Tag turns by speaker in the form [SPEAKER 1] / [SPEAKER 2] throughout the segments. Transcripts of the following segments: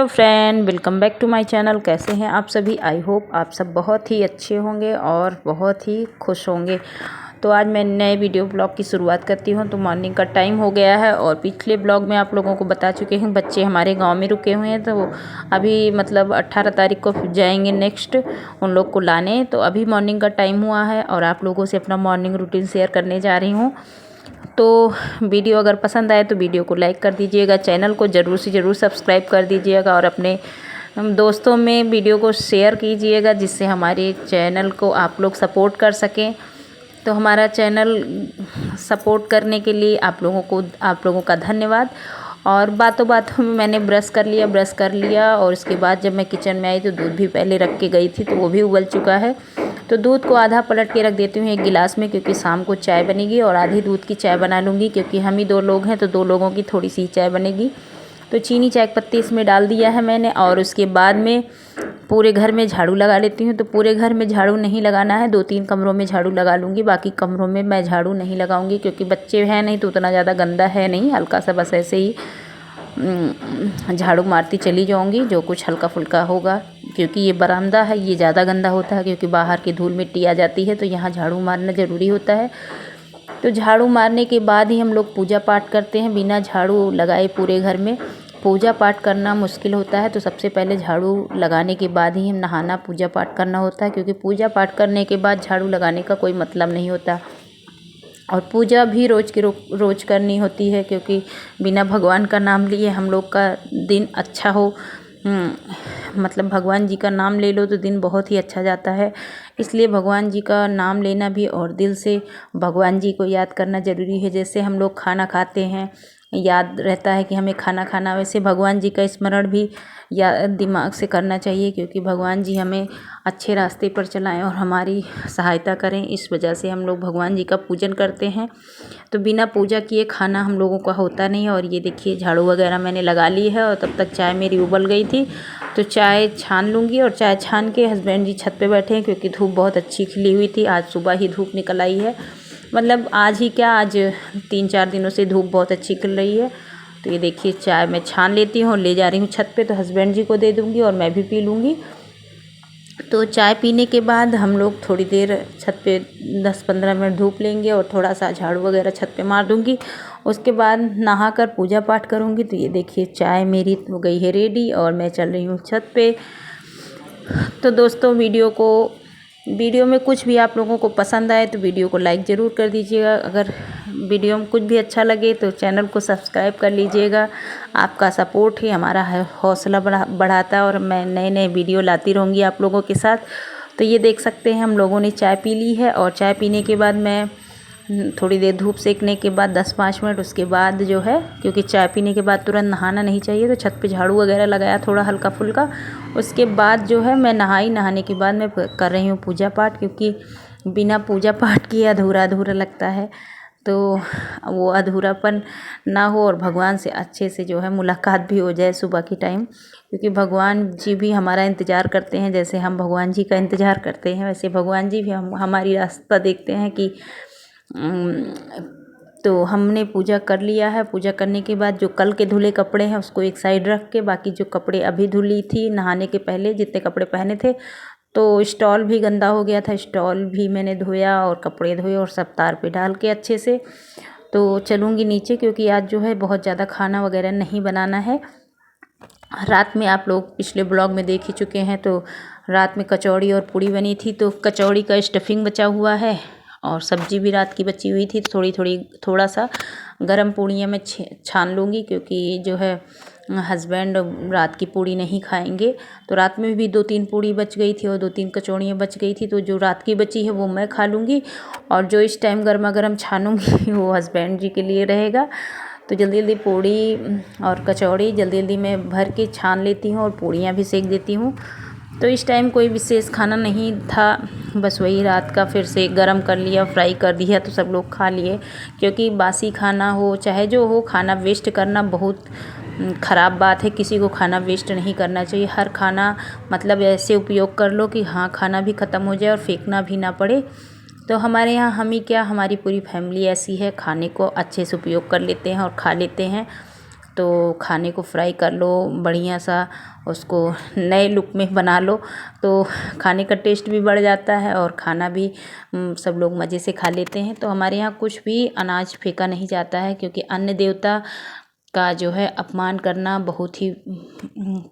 [SPEAKER 1] Hello friend, welcome back to my channel. कैसे हैं आप सभी? आई होप आप सब बहुत ही अच्छे होंगे और बहुत ही खुश होंगे। तो आज मैं नए वीडियो ब्लॉग की शुरुआत करती हूं। तो मॉर्निंग का टाइम हो गया है और पिछले ब्लॉग में आप लोगों को बता चुके हैं बच्चे हमारे गांव में रुके हुए हैं। तो अभी मतलब 18 तारीख को जाएंगे नेक्स्ट उन लोग को लाने। तो अभी मॉर्निंग का टाइम हुआ है और आप लोगों से अपना मॉर्निंग रूटीन शेयर करने जा रही हूँ। तो वीडियो अगर पसंद आए तो वीडियो को लाइक कर दीजिएगा, चैनल को ज़रूर से ज़रूर सब्सक्राइब कर दीजिएगा और अपने दोस्तों में वीडियो को शेयर कीजिएगा, जिससे हमारे चैनल को आप लोग सपोर्ट कर सकें। तो हमारा चैनल सपोर्ट करने के लिए आप लोगों का धन्यवाद। और बातों बातों में मैंने ब्रश कर लिया और उसके बाद जब मैं किचन में आई तो दूध भी पहले रख के गई थी, तो वो भी उबल चुका है। तो दूध को आधा पलट के रख देती हूँ एक गिलास में, क्योंकि शाम को चाय बनेगी और आधी दूध की चाय बना लूँगी, क्योंकि हम ही 2 लोग हैं तो 2 लोगों की थोड़ी सी चाय बनेगी। तो चीनी चाय पत्ती इसमें डाल दिया है मैंने और उसके बाद में पूरे घर में झाड़ू लगा लेती हूँ। तो पूरे घर में झाड़ू नहीं लगाना है, 2-3 कमरों में झाड़ू लगा लूँगी, बाकी कमरों में मैं झाड़ू नहीं लगाऊंगी, क्योंकि बच्चे हैं नहीं तो उतना ज़्यादा गंदा है नहीं, हल्का सा बस ऐसे ही झाड़ू मारती चली जाऊंगी जो कुछ हल्का फुल्का होगा। क्योंकि ये बरामदा है, ये ज़्यादा गंदा होता है, क्योंकि बाहर की धूल मिट्टी आ जाती है, तो यहाँ झाड़ू मारना ज़रूरी होता है। तो झाड़ू मारने के बाद ही हम लोग पूजा पाठ करते हैं। बिना झाड़ू लगाए पूरे घर में पूजा पाठ करना मुश्किल होता है। तो सबसे पहले झाड़ू लगाने के बाद ही हम नहाना पूजा पाठ करना होता है, क्योंकि पूजा पाठ करने के बाद झाड़ू लगाने का कोई मतलब नहीं होता। और पूजा भी रोज़ करनी होती है, क्योंकि बिना भगवान का नाम लिए हम लोग का दिन अच्छा हो। मतलब भगवान जी का नाम ले लो तो दिन बहुत ही अच्छा जाता है। इसलिए भगवान जी का नाम लेना भी और दिल से भगवान जी को याद करना ज़रूरी है। जैसे हम लोग खाना खाते हैं, याद रहता है कि हमें खाना खाना, वैसे भगवान जी का स्मरण भी या दिमाग से करना चाहिए, क्योंकि भगवान जी हमें अच्छे रास्ते पर चलाएं और हमारी सहायता करें। इस वजह से हम लोग भगवान जी का पूजन करते हैं। तो बिना पूजा किए खाना हम लोगों का होता नहीं। और ये देखिए झाड़ू वगैरह मैंने लगा ली है और तब तक चाय मेरी उबल गई थी। तो चाय छान लूँगी और चाय छान के हस्बैंड जी छत पे बैठे हैं, क्योंकि धूप बहुत अच्छी खिली हुई थी। आज सुबह ही धूप निकल आई है, मतलब आज ही क्या, आज 3-4 दिनों से धूप बहुत अच्छी खिल रही है। तो ये देखिए चाय मैं छान लेती हूँ और ले जा रही हूँ छत पे, तो हस्बैंड जी को दे दूँगी और मैं भी पी लूँगी। तो चाय पीने के बाद हम लोग थोड़ी देर छत पे 10-15 मिनट धूप लेंगे और थोड़ा सा झाड़ू वगैरह छत पे मार दूँगी। उसके बाद नहाकर पूजा पाठ करूँगी। तो ये देखिए चाय मेरी हो गई है रेडी और मैं चल रही हूँ छत पे। तो दोस्तों वीडियो में कुछ भी आप लोगों को पसंद आए तो वीडियो को लाइक ज़रूर कर दीजिएगा। अगर वीडियो में कुछ भी अच्छा लगे तो चैनल को सब्सक्राइब कर लीजिएगा। आपका सपोर्ट ही हमारा हौसला बढ़ाता है और मैं नए नए वीडियो लाती रहूँगी आप लोगों के साथ। तो ये देख सकते हैं हम लोगों ने चाय पी ली है और चाय पीने के बाद मैं थोड़ी देर धूप सेकने के बाद 10-5 मिनट उसके बाद जो है, क्योंकि चाय पीने के बाद तुरंत नहाना नहीं चाहिए, तो छत पे झाड़ू वगैरह लगाया थोड़ा हल्का फुल्का। उसके बाद जो है मैं नहाने के बाद मैं कर रही हूँ पूजा पाठ, क्योंकि बिना पूजा पाठ किए अधूरा अधूरा लगता है। तो वो अधूरापन ना हो और भगवान से अच्छे से जो है मुलाकात भी हो जाए सुबह के टाइम, क्योंकि भगवान जी भी हमारा इंतज़ार करते हैं। जैसे हम भगवान जी का इंतज़ार करते हैं, वैसे भगवान जी भी हमारी रास्ता देखते हैं कि तो हमने पूजा कर लिया है। पूजा करने के बाद जो कल के धुले कपड़े हैं उसको एक साइड रख के, बाकी जो कपड़े अभी धुली थी नहाने के पहले जितने कपड़े पहने थे, तो स्टॉल भी गंदा हो गया था, स्टॉल भी मैंने धोया और कपड़े धोए और सब तार पे डाल के अच्छे से। तो चलूँगी नीचे, क्योंकि आज जो है बहुत ज़्यादा खाना वगैरह नहीं बनाना है। रात में आप लोग पिछले ब्लॉग में देख ही चुके हैं, तो रात में कचौड़ी और पूड़ी बनी थी। तो कचौड़ी का स्टफिंग बचा हुआ है और सब्जी भी रात की बची हुई थी। तो थोड़ा सा गरम पूड़ियाँ मैं छान लूँगी, क्योंकि जो है हस्बैंड रात की पूड़ी नहीं खाएंगे। तो रात में भी 2-3 पूड़ी बच गई थी और 2-3 कचौड़ियाँ बच गई थी, तो जो रात की बची है वो मैं खा लूँगी और जो इस टाइम गर्मा गर्म छानूँगी वो हस्बैंड जी के लिए रहेगा। तो जल्दी जल्दी पूड़ी और कचौड़ी जल्दी जल्दी मैं भर के छान लेती हूँ और पूड़ियाँ भी सेक देती हूँ। तो इस टाइम कोई विशेष खाना नहीं था, बस वही रात का फिर से गरम कर लिया, फ्राई कर दिया, तो सब लोग खा लिए। क्योंकि बासी खाना हो चाहे जो हो, खाना वेस्ट करना बहुत ख़राब बात है। किसी को खाना वेस्ट नहीं करना चाहिए। हर खाना मतलब ऐसे उपयोग कर लो कि हाँ खाना भी ख़त्म हो जाए और फेंकना भी ना पड़े। तो हमारे यहाँ हम ही क्या, हमारी पूरी फैमिली ऐसी है, खाने को अच्छे से उपयोग कर लेते हैं और खा लेते हैं। तो खाने को फ्राई कर लो बढ़िया सा, उसको नए लुक में बना लो तो खाने का टेस्ट भी बढ़ जाता है और खाना भी सब लोग मज़े से खा लेते हैं। तो हमारे यहाँ कुछ भी अनाज फेंका नहीं जाता है, क्योंकि अन्न देवता का जो है अपमान करना बहुत ही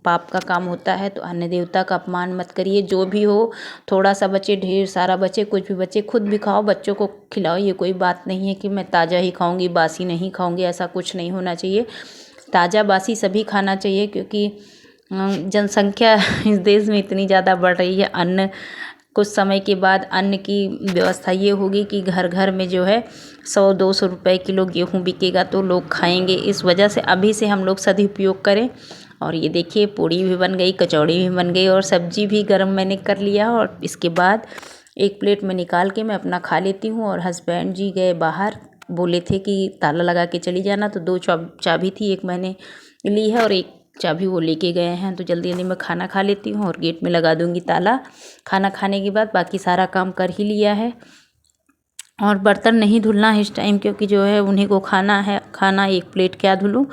[SPEAKER 1] पाप का काम होता है। तो अन्न देवता का अपमान मत करिए। जो भी हो, थोड़ा सा बचे, ढेर सारा बचे, कुछ भी बचे, खुद भी खाओ, बच्चों को खिलाओ। ये कोई बात नहीं है कि मैं ताज़ा ही खाऊंगी, बासी नहीं खाऊंगी, ऐसा कुछ नहीं होना चाहिए। ताज़ा बासी सभी खाना चाहिए, क्योंकि जनसंख्या इस देश में इतनी ज़्यादा बढ़ रही है। अन्न कुछ समय के बाद अन्न की व्यवस्था ये होगी कि घर घर में जो है 100-200 रुपए किलो गेहूँ बिकेगा तो लोग खाएंगे। इस वजह से अभी से हम लोग सदुपयोग करें। और ये देखिए पूड़ी भी बन गई, कचौड़ी भी बन गई और सब्जी भी गर्म मैंने कर लिया। और इसके बाद एक प्लेट में निकाल के मैं अपना खा लेती हूँ। और हस्बैंड जी गए बाहर, बोले थे कि ताला लगा के चली जाना, तो 2 चाबी थी, एक मैंने ली है और एक चाबी वो लेके गए हैं। तो जल्दी जल्दी मैं खाना खा लेती हूँ और गेट में लगा दूँगी ताला। खाना खाने के बाद बाकी सारा काम कर ही लिया है। और बर्तन नहीं धुलना है इस टाइम, क्योंकि जो है उन्हीं को खाना है। खाना एक प्लेट क्या धुलूँ,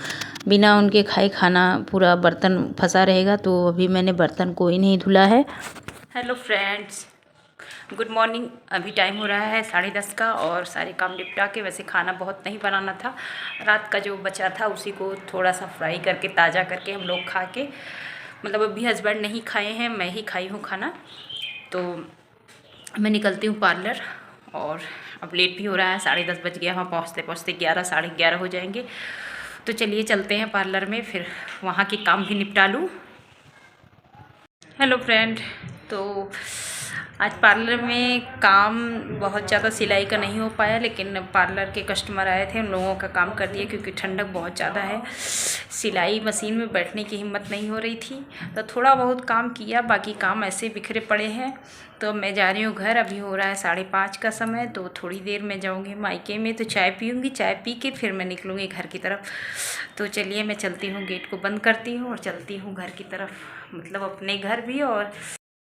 [SPEAKER 1] बिना उनके खाए खाना पूरा बर्तन फंसा रहेगा। तो अभी मैंने बर्तन कोई नहीं धुला है। Hello friends, good morning. अभी टाइम हो रहा है 10:30 का और सारे काम निपटा के, वैसे खाना बहुत नहीं बनाना था, रात का जो बचा था उसी को थोड़ा सा फ्राई करके ताज़ा करके हम लोग खा के, मतलब अभी हस्बैंड नहीं खाए हैं, मैं ही खाई हूँ खाना। तो मैं निकलती हूँ पार्लर और अब लेट भी हो रहा है, 10:30 बज गया, वहाँ पहुँचते पहुँचते 11 साढ़े 11 हो जाएंगे। तो चलिए चलते हैं पार्लर में, फिर वहाँ के काम भी निपटा लूँ। हेलो फ्रेंड, तो आज पार्लर में काम बहुत ज़्यादा सिलाई का नहीं हो पाया, लेकिन पार्लर के कस्टमर आए थे, उन लोगों का काम कर दिया, क्योंकि ठंडक बहुत ज़्यादा है। सिलाई मशीन में बैठने की हिम्मत नहीं हो रही थी, तो थोड़ा बहुत काम किया, बाकी काम ऐसे बिखरे पड़े हैं। तो मैं जा रही हूँ घर, अभी हो रहा है 5:30 का समय। तो थोड़ी देर में जाऊँगी मायके में, तो चाय पीऊँगी, चाय पी के फिर मैं निकलूँगी घर की तरफ। तो चलिए मैं चलती हूँ, गेट को बंद करती हूँ और चलती हूँ घर की तरफ, मतलब अपने घर भी। और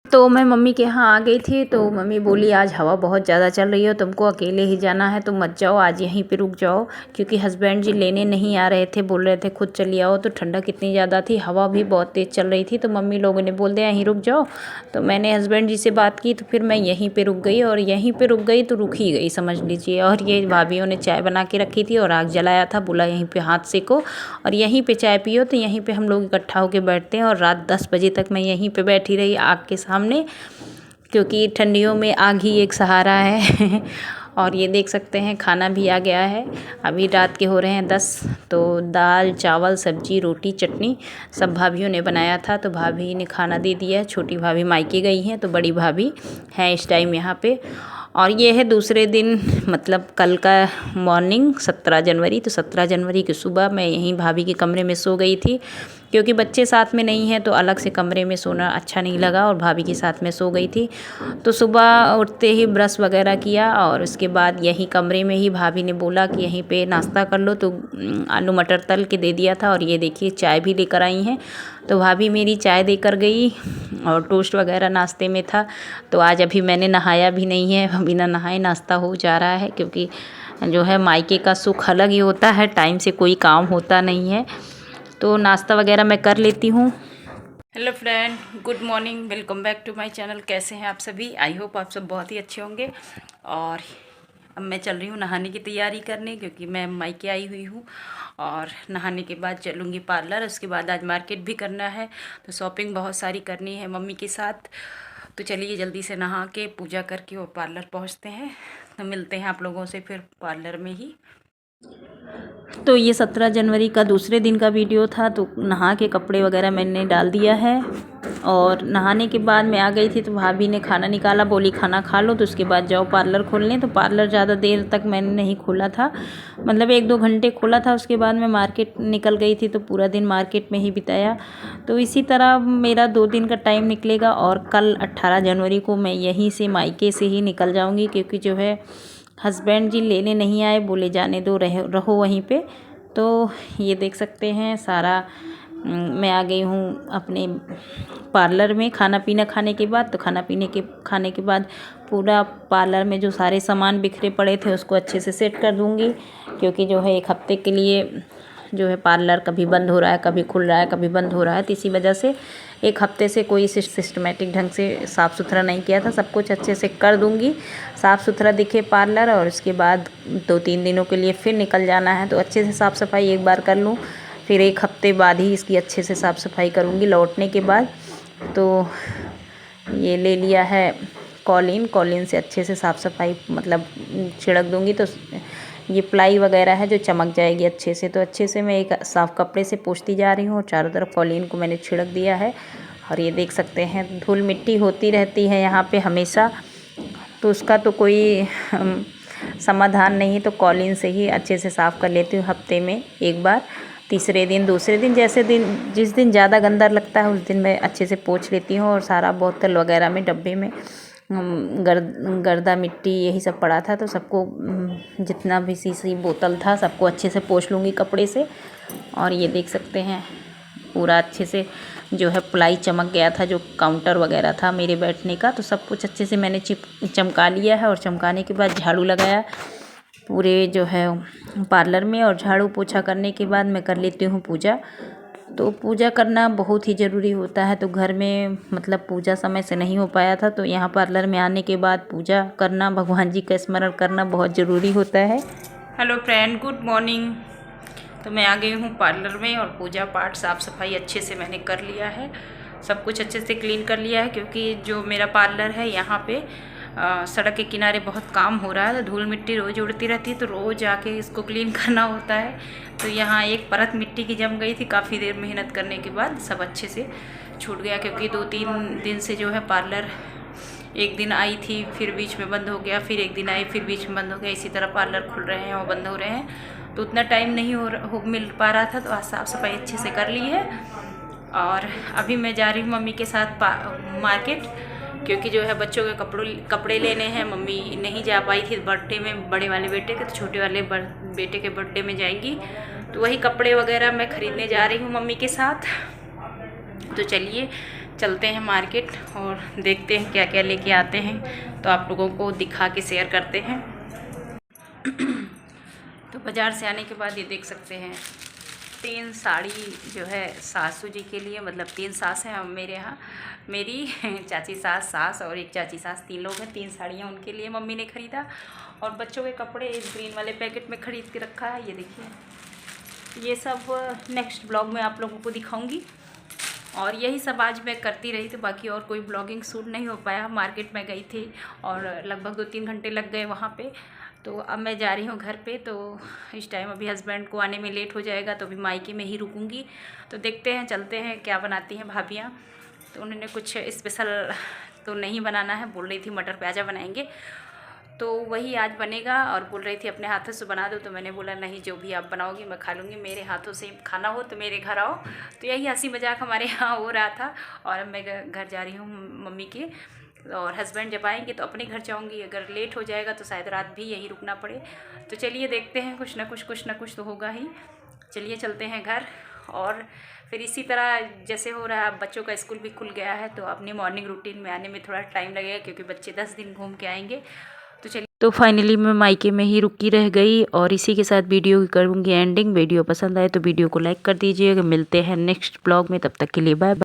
[SPEAKER 1] तो मैं मम्मी के यहाँ आ गई थी, तो मम्मी बोली आज हवा बहुत ज़्यादा चल रही है, तुमको अकेले ही जाना है तो मत जाओ, आज यहीं पे रुक जाओ, क्योंकि हस्बैंड जी लेने नहीं आ रहे थे, बोल रहे थे खुद चली आओ। तो ठंडक इतनी ज़्यादा थी, हवा भी बहुत तेज़ चल रही थी, तो मम्मी लोगों ने बोल दिया यहीं रुक जाओ। तो मैंने हस्बैंड जी से बात की, तो फिर मैं यहीं पर रुक गई, और यहीं पर रुक गई तो रुक ही गई समझ लीजिए। और ये भाभीयों ने चाय बना के रखी थी और आग जलाया था, बोला यहीं पर हाथ सेको और यहीं पर चाय पियो। तो यहीं पर हम लोग इकट्ठा होकर बैठते हैं, और रात 10 बजे तक मैं यहीं पर बैठी रही आग के सामने, क्योंकि ठंडियों में आग ही एक सहारा है। और ये देख सकते हैं खाना भी आ गया है, अभी रात के हो रहे हैं 10। तो दाल चावल सब्जी रोटी चटनी सब भाभीयों ने बनाया था, तो भाभी ने खाना दे दिया है। छोटी भाभी मायके गई हैं, तो बड़ी भाभी हैं इस टाइम यहाँ पे। और ये है दूसरे दिन, मतलब कल का मॉर्निंग 17 जनवरी। तो 17 जनवरी की सुबह मैं यहीं भाभी के कमरे में सो गई थी, क्योंकि बच्चे साथ में नहीं हैं तो अलग से कमरे में सोना अच्छा नहीं लगा, और भाभी के साथ में सो गई थी। तो सुबह उठते ही ब्रश वगैरह किया, और उसके बाद यहीं कमरे में ही भाभी ने बोला कि यहीं पे नाश्ता कर लो, तो आलू मटर तल के दे दिया था। और ये देखिए चाय भी लेकर आई हैं, तो भाभी मेरी चाय देकर गई, और टोस्ट वगैरह नाश्ते में था। तो आज अभी मैंने नहाया भी नहीं है, बिना नहाए नाश्ता हो जा रहा है, क्योंकि जो है मायके का सुख अलग ही होता है, टाइम से कोई काम होता नहीं है। तो नाश्ता वगैरह मैं कर लेती हूँ। Hello friend, good morning, welcome back to my channel. कैसे हैं आप सभी? आई होप आप सब बहुत ही अच्छे होंगे। और अब मैं चल रही हूँ नहाने की तैयारी करने, क्योंकि मैं मायके आई हुई हूँ। और नहाने के बाद चलूँगी पार्लर, उसके बाद आज मार्केट भी करना है, तो शॉपिंग बहुत सारी करनी है मम्मी के साथ। तो चलिए जल्दी से नहा के पूजा करके और पार्लर पहुँचते हैं। तो मिलते हैं आप लोगों से फिर पार्लर में ही। तो ये 17 जनवरी का दूसरे दिन का वीडियो था। तो नहा के कपड़े वगैरह मैंने डाल दिया है, और नहाने के बाद मैं आ गई थी, तो भाभी ने खाना निकाला, बोली खाना खा लो, तो उसके बाद जाओ पार्लर खोलने। तो पार्लर ज़्यादा देर तक मैंने नहीं खोला था, मतलब 1-2 घंटे खोला था। उसके बाद मैं मार्केट निकल गई थी, तो पूरा दिन मार्केट में ही बिताया। तो इसी तरह मेरा 2 दिन का टाइम निकलेगा, और कल 18 जनवरी को मैं यहीं से मायके से ही निकल जाऊँगी, क्योंकि जो है हस्बैंड जी लेने नहीं आए, बोले जाने दो, रहो वहीं पे। तो ये देख सकते हैं सारा मैं आ गई हूँ अपने पार्लर में खाना पीना खाने के बाद। तो खाने के बाद पूरा पार्लर में जो सारे सामान बिखरे पड़े थे उसको अच्छे से सेट कर दूँगी, क्योंकि जो है 1 हफ्ते के लिए जो है पार्लर कभी बंद हो रहा है, कभी खुल रहा है, कभी बंद हो रहा है, तो इसी वजह से एक हफ्ते से कोई सिस्टमेटिक ढंग से साफ़ सुथरा नहीं किया था। सब कुछ अच्छे से कर दूँगी, साफ़ सुथरा दिखे पार्लर, और उसके बाद 2-3 दिनों के लिए फिर निकल जाना है, तो अच्छे से साफ़ सफाई एक बार कर लूँ, फिर एक हफ्ते बाद ही इसकी अच्छे से साफ़ सफाई करूँगी लौटने के बाद। तो ये ले लिया है कॉलिन से अच्छे से साफ़ सफाई मतलब छिड़क दूँगी, तो ये प्लाई वगैरह है जो चमक जाएगी अच्छे से। तो अच्छे से मैं एक साफ़ कपड़े से पोंछती जा रही हूँ और चारों तरफ कॉलिन को मैंने छिड़क दिया है। और ये देख सकते हैं धूल मिट्टी होती रहती है यहाँ पे हमेशा, तो उसका तो कोई समाधान नहीं, तो कॉलिन से ही अच्छे से साफ़ कर लेती हूँ हफ्ते में एक बार। तीसरे दिन, दूसरे दिन, जिस दिन ज़्यादा गंदा लगता है उस दिन मैं अच्छे से पोंछ लेती हूँ, और सारा बोतल वगैरह में, डब्बे में गर्दा मिट्टी यही सब पड़ा था, तो सबको जितना भी शीशी बोतल था सबको अच्छे से पोंछ लूँगी कपड़े से। और ये देख सकते हैं पूरा अच्छे से जो है प्लाई चमक गया था, जो काउंटर वगैरह था मेरे बैठने का, तो सब कुछ अच्छे से मैंने चमका लिया है। और चमकाने के बाद झाड़ू लगाया पूरे जो है पार्लर में, और झाड़ू पोछा करने के बाद मैं कर लेती हूँ पूजा। तो पूजा करना बहुत ही ज़रूरी होता है, तो घर में मतलब पूजा समय से नहीं हो पाया था, तो यहाँ पार्लर में आने के बाद पूजा करना, भगवान जी का स्मरण करना बहुत ज़रूरी होता है। Hello friend, good morning. तो मैं आ गई हूँ पार्लर में, और पूजा पाठ साफ़ सफाई अच्छे से मैंने कर लिया है, सब कुछ अच्छे से क्लीन कर लिया है, क्योंकि जो मेरा पार्लर है यहाँ पे सड़क के किनारे बहुत काम हो रहा है, तो धूल मिट्टी रोज़ उड़ती रहती है, तो रोज़ आके इसको क्लीन करना होता है। तो यहाँ एक परत मिट्टी की जम गई थी, काफ़ी देर मेहनत करने के बाद सब अच्छे से छूट गया, क्योंकि 2-3 दिन से जो है पार्लर, एक दिन आई थी फिर बीच में बंद हो गया, फिर एक दिन आई फिर बीच में बंद हो गया, इसी तरह पार्लर खुल रहे हैं और बंद हो रहे हैं, तो उतना टाइम नहीं मिल पा रहा था। तो आज साफ़ सफाई अच्छे से कर ली है, और अभी मैं जा रही हूँ मम्मी के साथ मार्केट, क्योंकि जो है बच्चों के कपड़े लेने हैं। मम्मी नहीं जा पाई थी बर्थडे में बड़े वाले बेटे के, तो छोटे वाले बेटे के बर्थडे में जाएंगी, तो वही कपड़े वगैरह मैं ख़रीदने जा रही हूँ मम्मी के साथ। तो चलिए चलते हैं मार्केट और देखते हैं क्या क्या लेके आते हैं, तो आप लोगों को दिखा के शेयर करते हैं। तो बाज़ार से आने के बाद ये देख सकते हैं 3 साड़ी जो है सासू जी के लिए, मतलब 3 सास हैं मेरे यहाँ, मेरी चाची सास और एक चाची सास, 3 लोग हैं, 3 साड़ियाँ उनके लिए मम्मी ने ख़रीदा। और बच्चों के कपड़े इस ग्रीन वाले पैकेट में ख़रीद के रखा है, ये देखिए। ये सब नेक्स्ट ब्लॉग में आप लोगों को दिखाऊंगी। और यही सब आज मैं करती रही, तो बाकी और कोई ब्लॉगिंग शूट नहीं हो पाया। मार्केट में गई थी और लगभग 2-3 घंटे लग गए वहाँ पे। तो अब मैं जा रही हूँ घर पे, तो इस टाइम अभी हस्बैंड को आने में लेट हो जाएगा, तो अभी मायके में ही रुकूंगी। तो देखते हैं, चलते हैं क्या बनाती हैं भाभियाँ। तो उन्होंने कुछ स्पेशल तो नहीं बनाना है, बोल रही थी मटर प्याज़ा बनाएंगे, तो वही आज बनेगा। और बोल रही थी अपने हाथों से बना दो, तो मैंने बोला नहीं, जो भी आप बनाओगी मैं खा लूँगी, मेरे हाथों से खाना हो तो मेरे घर आओ। तो यही हंसी मजाक हमारे यहाँ हो रहा था। और अब मैं घर जा रही हूँ मम्मी के, और हस्बैंड जब आएंगे तो अपने घर जाऊँगी, अगर लेट हो जाएगा तो शायद रात भी यहीं रुकना पड़े। तो चलिए देखते हैं, कुछ ना कुछ तो होगा ही। चलिए चलते हैं घर। और फिर इसी तरह जैसे हो रहा है, बच्चों का स्कूल भी खुल गया है, तो अपनी मॉर्निंग रूटीन में आने में थोड़ा टाइम लगेगा, क्योंकि बच्चे 10 दिन घूम के आएंगे। तो चलिए, तो फाइनली मैं मायके में ही रुकी रह गई, और इसी के साथ वीडियो की करूँगी एंडिंग। वीडियो पसंद आए तो वीडियो को लाइक कर दीजिएगा। मिलते हैं नेक्स्ट ब्लॉग में, तब तक के लिए बाय बाय।